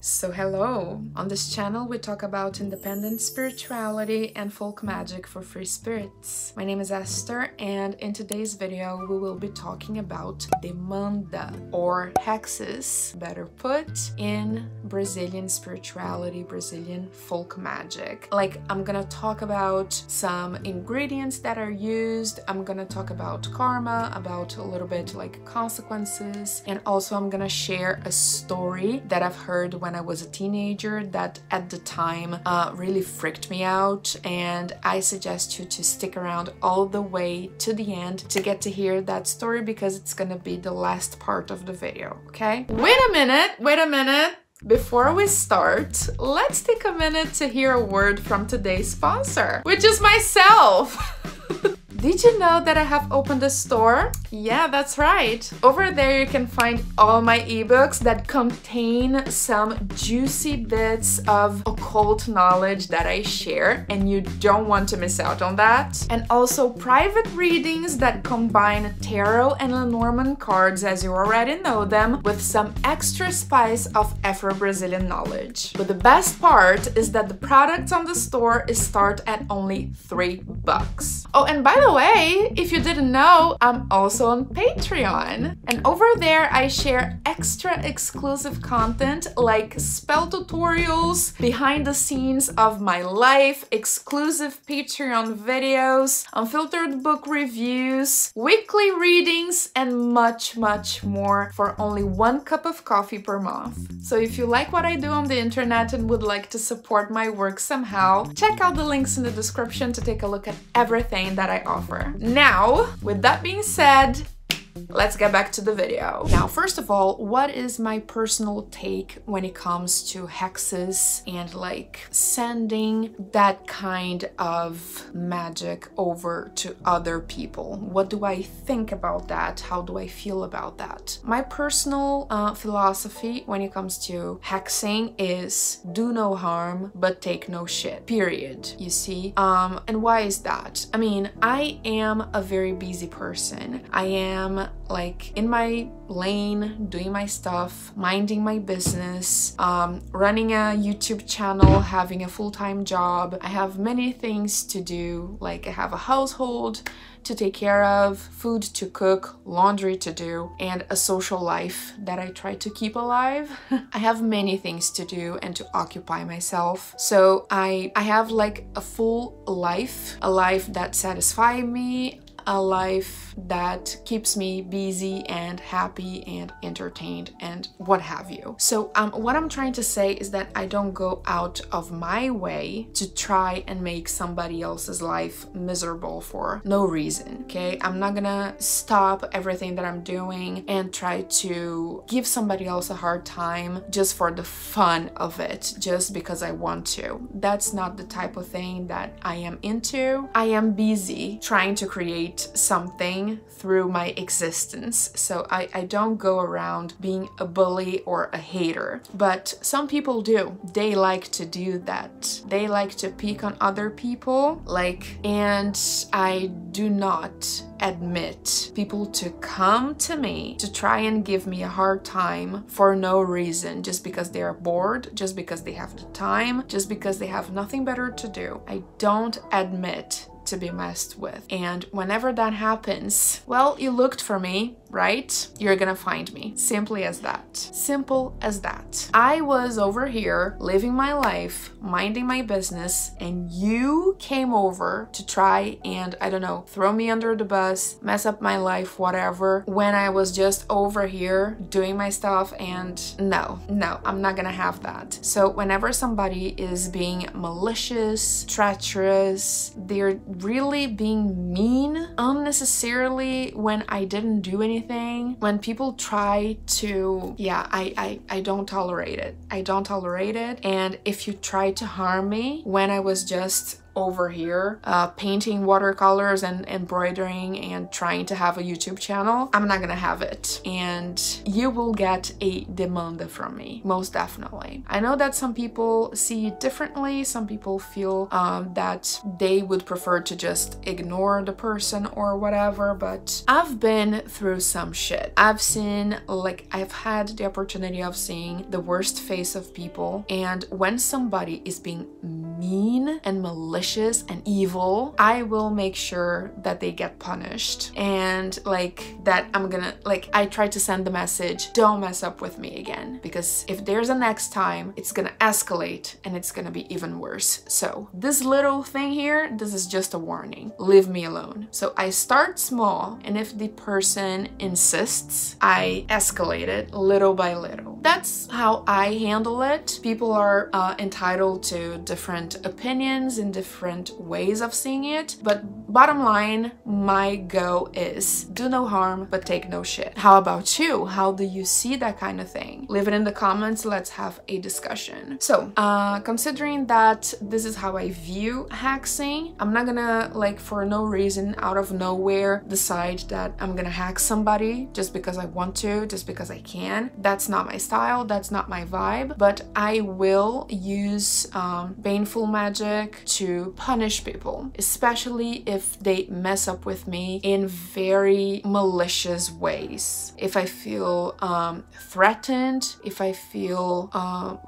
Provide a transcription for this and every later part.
So hello! On this channel we talk about independent spirituality and folk magic for free spirits. My name is Esther, and in today's video we will be talking about demanda or hexes, better put, in Brazilian spirituality, Brazilian folk magic. Like, I'm gonna talk about some ingredients that are used, I'm gonna talk about karma, about a little bit like consequences, and also I'm gonna share a story that I've heard when I was a teenager that at the time really freaked me out, and I suggest you to stick around all the way to the end to get to hear that story because it's gonna be the last part of the video, okay? Wait a minute! Before we start, let's take a minute to hear a word from today's sponsor, which is myself! Did you know that I have opened a store? Yeah, that's right. Over there you can find all my ebooks that contain some juicy bits of occult knowledge that I share, and you don't want to miss out on that. And also private readings that combine tarot and Lenormand cards, as you already know them, with some extra spice of Afro-Brazilian knowledge. But the best part is that the products on the store start at only $3. Oh, and by the way, if you didn't know, I'm also on Patreon. And over there I share extra exclusive content like spell tutorials, behind the scenes of my life, exclusive Patreon videos, unfiltered book reviews, weekly readings, and much more for only 1 cup of coffee per month. So if you like what I do on the internet and would like to support my work somehow, check out the links in the description to take a look at everything that I offer. Now, with that being said, let's get back to the video. Now, first of all, what is my personal take when it comes to hexes and like sending that kind of magic over to other people? What do I think about that? How do I feel about that? My personal philosophy when it comes to hexing is do no harm, but take no shit, period. You see? And why is that? I mean, I am a very busy person. I am like in my lane, doing my stuff, minding my business, running a YouTube channel, having a full-time job. I have many things to do, like I have a household to take care of, food to cook, laundry to do, and a social life that I try to keep alive. I have many things to do and to occupy myself. So I have like a full life, a life that satisfies me, a life that keeps me busy and happy and entertained and what have you. So what I'm trying to say is that I don't go out of my way to try and make somebody else's life miserable for no reason, okay? I'm not gonna stop everything that I'm doing and try to give somebody else a hard time just for the fun of it, just because I want to. That's not the type of thing that I am into. I am busy trying to create something through my existence, so I don't go around being a bully or a hater, but some people do. They like to do that. They like to pick on other people, like, and I do not admit people to come to me to try and give me a hard time for no reason, just because they are bored, just because they have the time, just because they have nothing better to do. I don't admit to be messed with. And whenever that happens, well, you looked for me, right? You're gonna find me. Simply as that. Simple as that. I was over here living my life, minding my business, and you came over to try and, I don't know, throw me under the bus, mess up my life, whatever, when I was just over here doing my stuff. And no, I'm not gonna have that. So whenever somebody is being malicious, treacherous, they're really being mean unnecessarily when I didn't do anything, when people try to, yeah, I don't tolerate it. I don't tolerate it. And if you try to harm me when I was just over here painting watercolors and embroidering and trying to have a YouTube channel, I'm not gonna have it. And you will get a demanda from me, most definitely. I know that some people see it differently. Some people feel that they would prefer to just ignore the person or whatever, but I've been through some shit. I've had the opportunity of seeing the worst face of people, and when somebody is being mean and malicious and evil, I will make sure that they get punished, and that I try to send the message, don't mess up with me again, because if there's a next time, it's gonna escalate and it's gonna be even worse. So this little thing here, this is just a warning, leave me alone. So I start small, and if the person insists, I escalate it little by little. That's how I handle it. People are entitled to different opinions and different ways of seeing it, but bottom line, my go is do no harm but take no shit. How about you? How do you see that kind of thing? Leave it in the comments, let's have a discussion. So considering that this is how I view hexing, I'm not gonna for no reason out of nowhere decide that I'm gonna hack somebody just because I want to, just because I can. That's not my style, that's not my vibe, but I will use baneful magic to punish people, especially if they mess up with me in very malicious ways. If I feel threatened, if I feel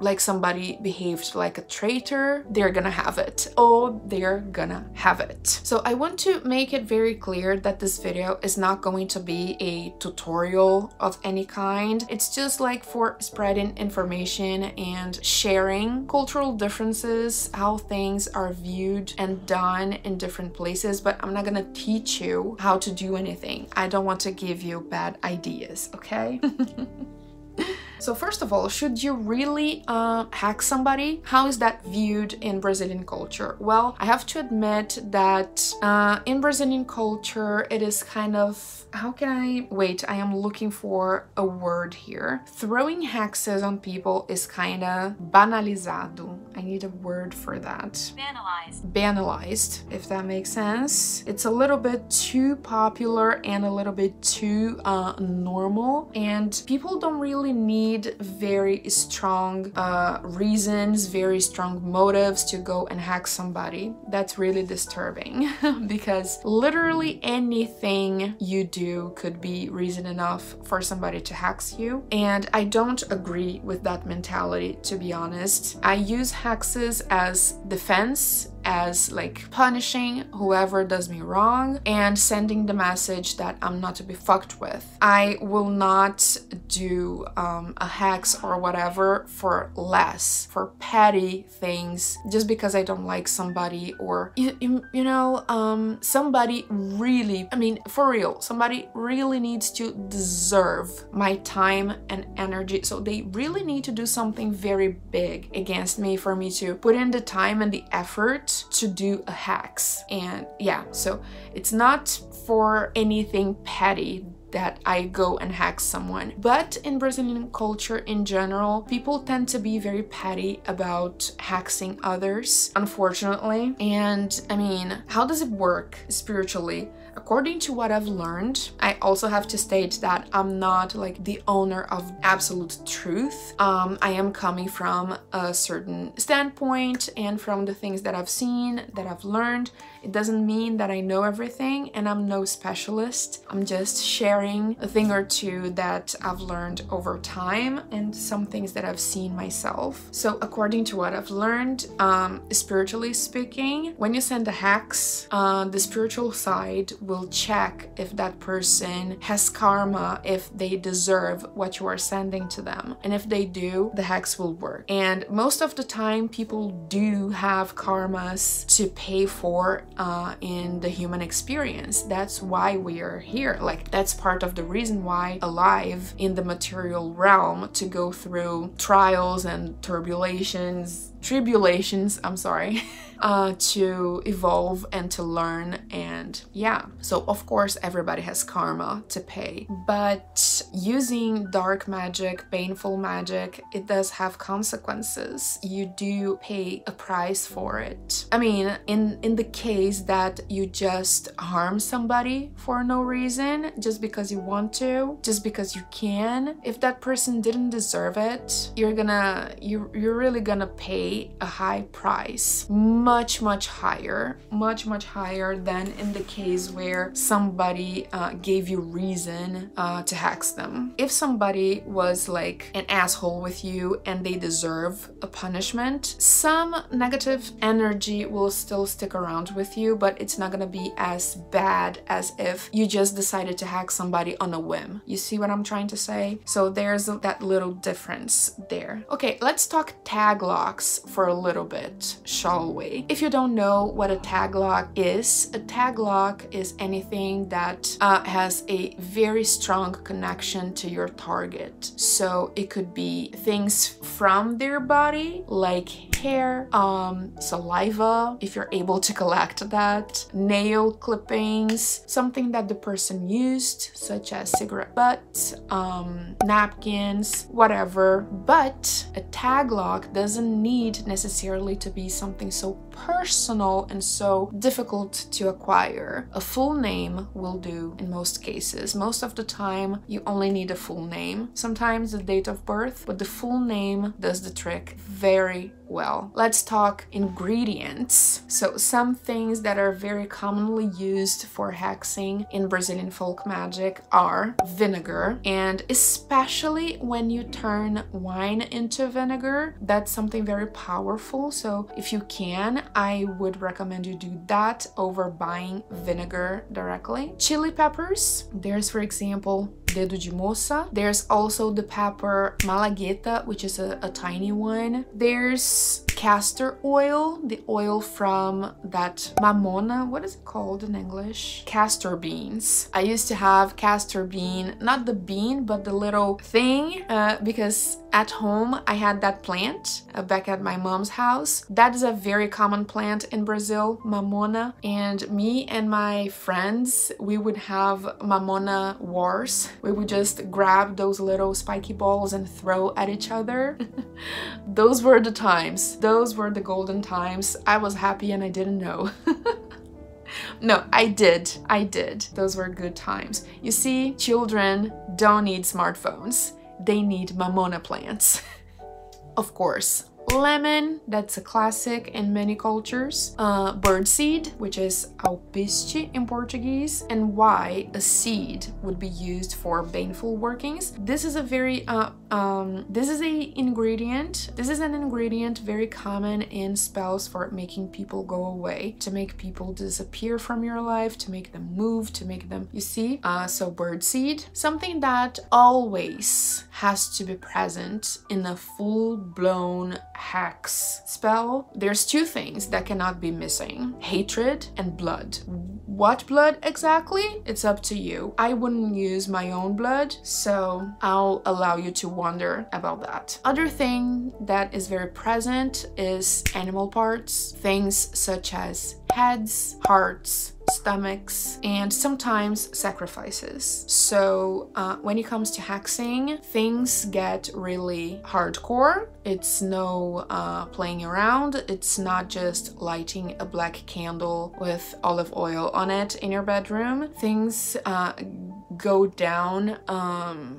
like somebody behaved like a traitor, they're gonna have it. Oh, they're gonna have it. So I want to make it very clear that this video is not going to be a tutorial of any kind. It's just for spreading information and sharing cultural differences, how things are viewed and done in different places, but I'm not gonna teach you how to do anything. I don't want to give you bad ideas, okay? So first of all, should you really hack somebody? How is that viewed in Brazilian culture? Well, I have to admit that in Brazilian culture, it is kind of, how can I, wait, I am looking for a word here. Throwing hexes on people is kind of banalizado. I need a word for that. Banalized. Banalized, if that makes sense. It's a little bit too popular and a little bit too normal, and people don't really need very strong reasons, very strong motives to go and hack somebody. That's really disturbing because literally anything you do could be reason enough for somebody to hack you, and I don't agree with that mentality, to be honest. I use hexes as defense, as punishing whoever does me wrong and sending the message that I'm not to be fucked with. I will not do a hex or whatever for less, for petty things, just because I don't like somebody, or you know, somebody really, I mean, for real, somebody really needs to deserve my time and energy. So they really need to do something very big against me for me to put in the time and the effort to do a hex. And yeah, so it's not for anything petty that I go and hack someone. But in Brazilian culture in general, people tend to be very petty about hexing others, unfortunately. And I mean, how does it work spiritually? According to what I've learned, I also have to state that I'm not the owner of absolute truth. I am coming from a certain standpoint and from the things that I've seen, that I've learned. It doesn't mean that I know everything, and I'm no specialist. I'm just sharing a thing or two that I've learned over time and some things that I've seen myself. So according to what I've learned, spiritually speaking, when you send a hex, the spiritual side will check if that person has karma, if they deserve what you are sending to them. And if they do, the hex will work. And most of the time, people do have karmas to pay for in the human experience. That's why we are here. That's part of the reason why alive in the material realm, to go through trials and turbulations, tribulations, I'm sorry, to evolve and to learn. And yeah, so of course everybody has karma to pay, but using dark magic, baneful magic, it does have consequences. You do pay a price for it. I mean, in the case that you just harm somebody for no reason, just because you want to, just because you can, if that person didn't deserve it, you're really gonna pay a high price, much higher than in the case where somebody gave you reason to hex them. If somebody was like an asshole with you and they deserve a punishment, some negative energy will still stick around with you, but it's not gonna be as bad as if you just decided to hack somebody on a whim. You see what I'm trying to say? So there's that little difference there. Okay, let's talk tag locks for a little bit, shall we? If you don't know what a tag lock is anything that has a very strong connection to your target. So it could be things from their body, like hair, saliva, if you're able to collect that, nail clippings, something that the person used, such as cigarette butts, napkins, whatever. But a tag lock doesn't need necessarily to be something so personal and so difficult to acquire. A full name will do in most cases. Most of the time, you only need a full name. Sometimes the date of birth, but the full name does the trick very well. Let's talk ingredients. So some things that are very commonly used for hexing in Brazilian folk magic are vinegar, and especially when you turn wine into vinegar, that's something very powerful. So if you can, I would recommend you do that over buying vinegar directly. Chili peppers, there's for example dedo de moça. There's also the pepper malagueta, which is a tiny one. There's castor oil, the oil from that mamona, what is it called in English? Castor beans. I used to have castor bean, not the bean, but the little thing, because at home I had that plant back at my mom's house. That is a very common plant in Brazil, mamona, and me and my friends, we would have mamona wars. We would just grab those little spiky balls and throw at each other. Those were the times. Those were the golden times. I was happy and I didn't know. No, I did. Those were good times. You see, children don't need smartphones. They need mamona plants. Of course. Lemon, that's a classic in many cultures. Birdseed, which is alpiste in Portuguese, and why a seed would be used for baneful workings. This is a very this is an ingredient very common in spells for making people go away, to make people disappear from your life, to make them move, to make them, you see? So birdseed, something that always has to be present in a full-blown hex spell. There's two things that cannot be missing: hatred and blood. What blood exactly? It's up to you. I wouldn't use my own blood, so I'll allow you to wonder about that. Other thing that is very present is animal parts, things such as heads, hearts, stomachs, and sometimes sacrifices. So when it comes to hexing, things get really hardcore. It's no playing around. It's not just lighting a black candle with olive oil on it in your bedroom. Things go down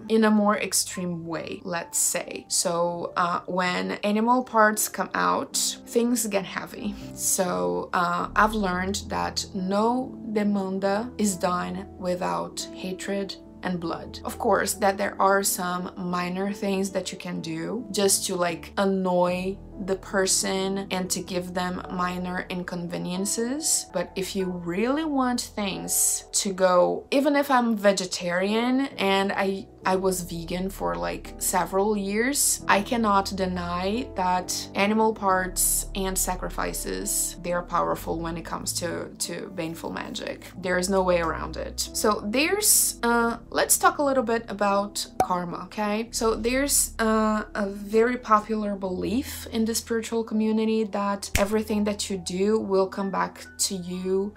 in a more extreme way, let's say. So when animal parts come out, things get heavy. So I've learned that no demanda is done without hatred and blood. Of course, that there are some minor things that you can do just to like annoy the person and to give them minor inconveniences. But if you really want things to go, even if I'm vegetarian and I was vegan for like several years, I cannot deny that animal parts and sacrifices, they're powerful when it comes to baneful magic. There is no way around it. So there's let's talk a little bit about karma, okay? So there's a very popular belief in the spiritual community that everything that you do will come back to you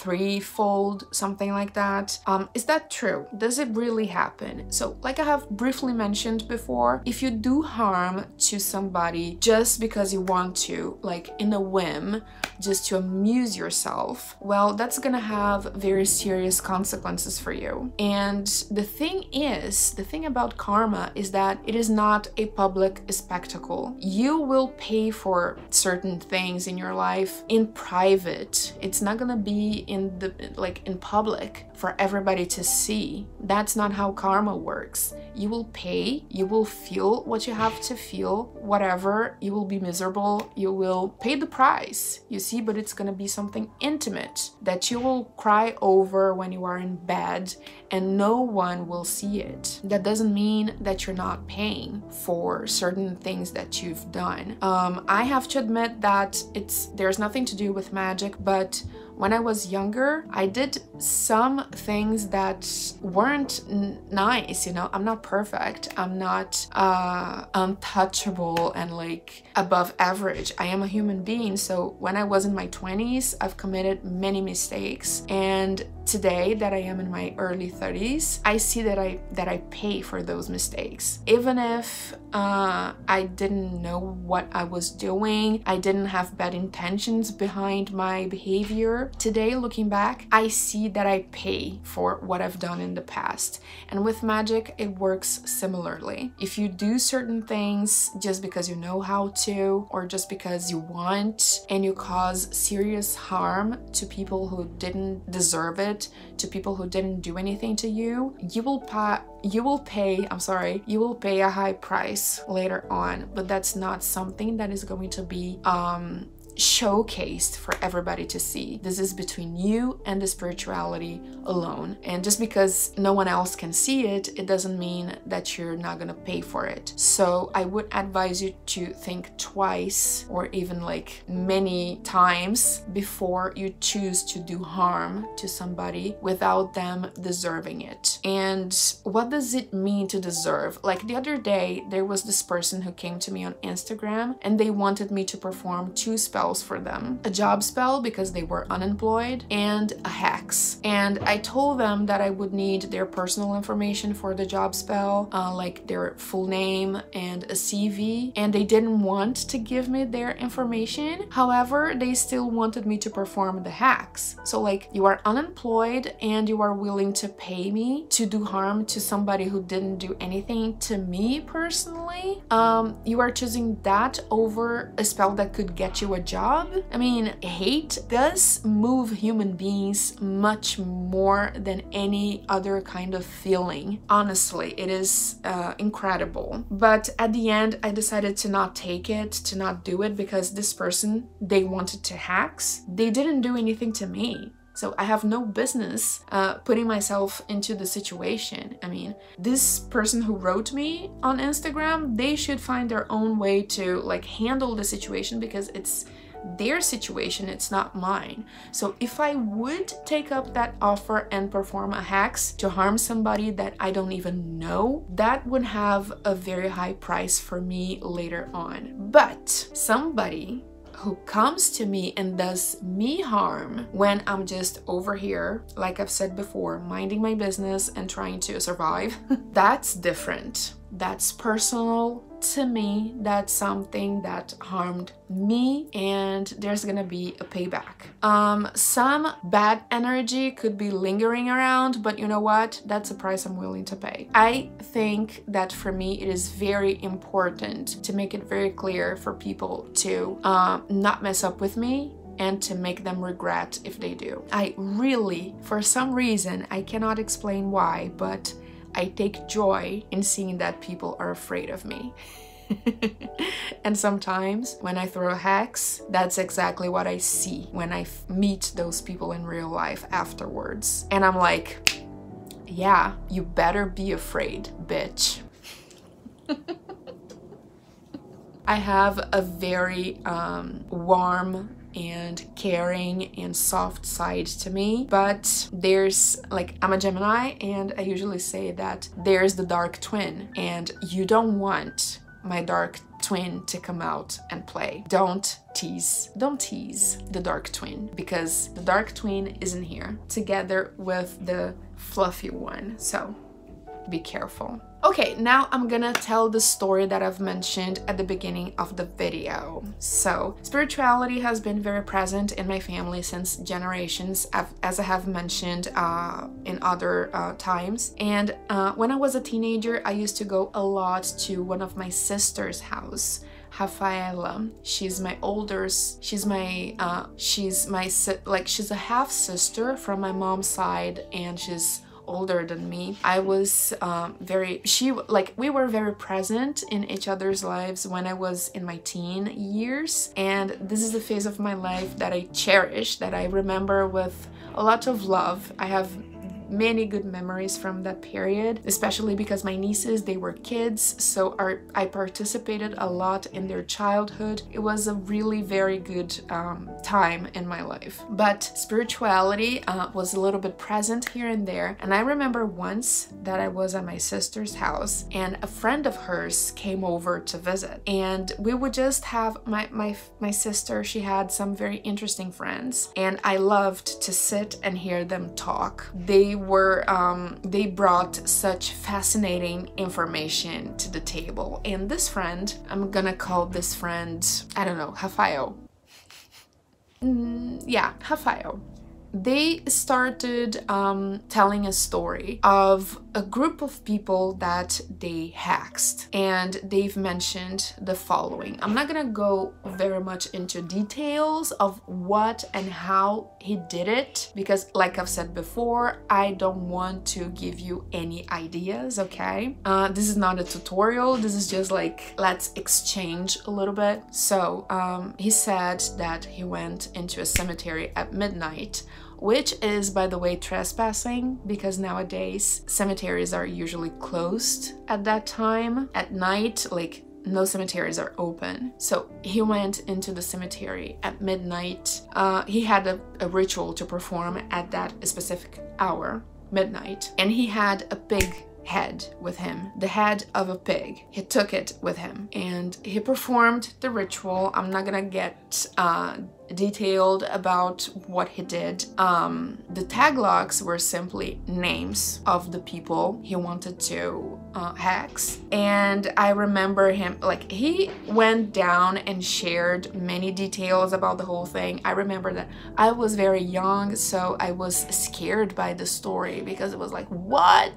threefold, something like that. Is that true? Does it really happen? So like I have briefly mentioned before, if you do harm to somebody just because you want to, like in a whim, just to amuse yourself, well, that's gonna have very serious consequences for you. And the thing about karma is that it is not a public spectacle. You will pay for certain things in your life in private. It's not gonna be in public for everybody to see. That's not how karma works. You will pay, you will feel what you have to feel, whatever, you will be miserable, you will pay the price, you see, but it's gonna be something intimate that you will cry over when you are in bed and no one will see it. That doesn't mean that you're not paying for certain things that you've done. I have to admit that there's nothing to do with magic, but when I was younger, I did some things that weren't nice, you know. I'm not perfect. I'm not untouchable and like above average. I am a human being. So when I was in my 20s, I've committed many mistakes. And today that I am in my early 30s, I see that I pay for those mistakes. Even if I didn't know what I was doing, I didn't have bad intentions behind my behavior. Today, looking back, I see that I pay for what I've done in the past. And with magic, it works similarly. If you do certain things just because you know how to, or just because you want, and you cause serious harm to people who didn't deserve it, to people who didn't do anything to you, you will pay a high price later on. But that's not something that is going to be showcased for everybody to see. This is between you and the spirituality alone. And just because no one else can see it, it doesn't mean that you're not gonna pay for it. So I would advise you to think twice, or even like many times, before you choose to do harm to somebody without them deserving it. And what does it mean to deserve? Like the other day, there was this person who came to me on Instagram and they wanted me to perform 2 spells for them. A job spell because they were unemployed, and a hex. And I told them that I would need their personal information for the job spell, like their full name and a CV, and they didn't want to give me their information. However, they still wanted me to perform the hex. So like, you are unemployed and you are willing to pay me to do harm to somebody who didn't do anything to me personally. You are choosing that over a spell that could get you a job. I mean, hate does move human beings much more than any other kind of feeling. Honestly, it is incredible. But at the end, I decided to not take it, to not do it, because this person, they wanted to hex. They didn't do anything to me. So I have no business putting myself into the situation. I mean, this person who wrote me on Instagram, they should find their own way to like handle the situation, because it's their situation, it's not mine. So if I would take up that offer and perform a hex to harm somebody that I don't even know, that would have a very high price for me later on. But somebody who comes to me and does me harm when I'm just over here, like I've said before, minding my business and trying to survive, that's different. That's personal to me. That's something that harmed me, and there's gonna be a payback. Some bad energy could be lingering around, but you know what? That's a price I'm willing to pay. I think that for me, it is very important to make it very clear for people to not mess up with me, and to make them regret if they do. I really, for some reason, I cannot explain why, but I take joy in seeing that people are afraid of me. And sometimes when I throw a hex, that's exactly what I see when I meet those people in real life afterwards. And I'm like, yeah, you better be afraid, bitch. I have a very warm and caring and soft side to me, but there's like, I'm a Gemini, and I usually say that there's the dark twin, and you don't want my dark twin to come out and play. Don't tease the dark twin, because the dark twin isn't here together with the fluffy one, so be careful. Okay, now I'm gonna tell the story that I've mentioned at the beginning of the video. So, spirituality has been very present in my family since generations, as I have mentioned in other times. And when I was a teenager, I used to go a lot to one of my sister's house, Rafaela. She's my older, she's a half sister from my mom's side, and she's older than me. I was we were very present in each other's lives when I was in my teen years, and this is the phase of my life that I cherish, that I remember with a lot of love. I have many good memories from that period, especially because my nieces, they were kids, so I participated a lot in their childhood. It was a really very good time in my life. But spirituality was a little bit present here and there, and I remember once that I was at my sister's house and a friend of hers came over to visit, and we would just have my sister, she had some very interesting friends, and I loved to sit and hear them talk. They brought such fascinating information to the table, and this friend, I'm gonna call this friend, I don't know, Rafael. Yeah, Rafael. They started telling a story of a group of people that they hexed, and they've mentioned the following. I'm not gonna go very much into details of what and how he did it, because like I've said before, I don't want to give you any ideas, okay? This is not a tutorial, this is just like, let's exchange a little bit. So he said that he went into a cemetery at midnight, which is, by the way, trespassing, because nowadays cemeteries are usually closed at that time. At night, like, no cemeteries are open. So he went into the cemetery at midnight. He had a ritual to perform at that specific hour, midnight, and he had a pig head with him, the head of a pig. He took it with him and he performed the ritual. I'm not gonna get detailed about what he did. The tag logs were simply names of the people he wanted to hex, and I remember him, like, he went down and shared many details about the whole thing. I remember that I was very young, so I was scared by the story, because it was like, what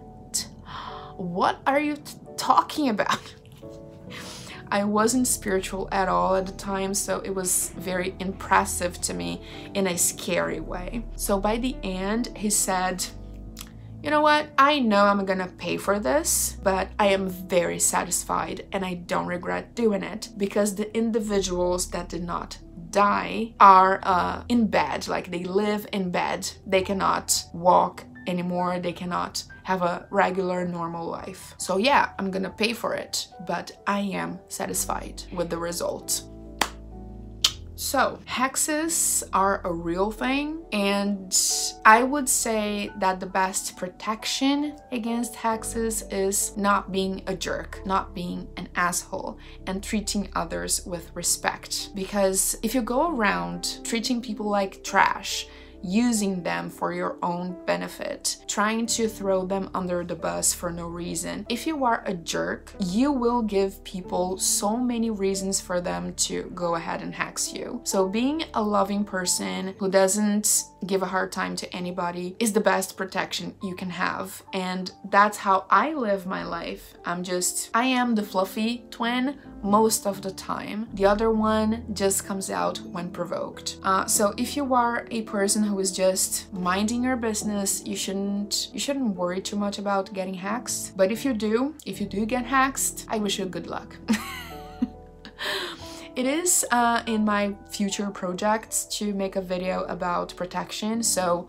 are you talking about? I wasn't spiritual at all at the time, so it was very impressive to me in a scary way. So by the end, he said, you know what, I know I'm gonna pay for this, but I am very satisfied and I don't regret doing it, because the individuals that did not die are in bed, like they live in bed. They cannot walk anymore, they cannot have a regular normal life. So yeah, I'm gonna pay for it, but I am satisfied with the result. So hexes are a real thing, and I would say that the best protection against hexes is not being a jerk, not being an asshole, and treating others with respect. Because if you go around treating people like trash, using them for your own benefit, trying to throw them under the bus for no reason, if you are a jerk, you will give people so many reasons for them to go ahead and hex you. So being a loving person who doesn't give a hard time to anybody is the best protection you can have, and that's how I live my life. I am the fluffy twin most of the time. The other one just comes out when provoked. So if you are a person who is just minding your business, you shouldn't worry too much about getting hexed. But if you do get hexed, I wish you good luck. It is in my future projects to make a video about protection, so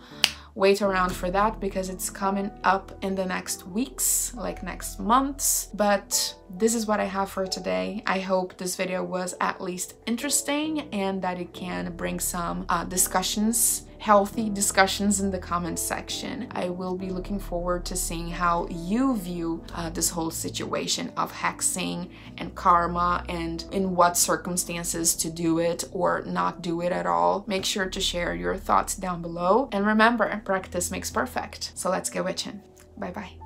wait around for that, because it's coming up in the next weeks, like next months. But this is what I have for today. I hope this video was at least interesting and that it can bring some discussions, healthy discussions in the comment section. I will be looking forward to seeing how you view this whole situation of hexing and karma, and in what circumstances to do it or not do it at all. Make sure to share your thoughts down below, and remember, practice makes perfect. So let's get witching. Bye bye.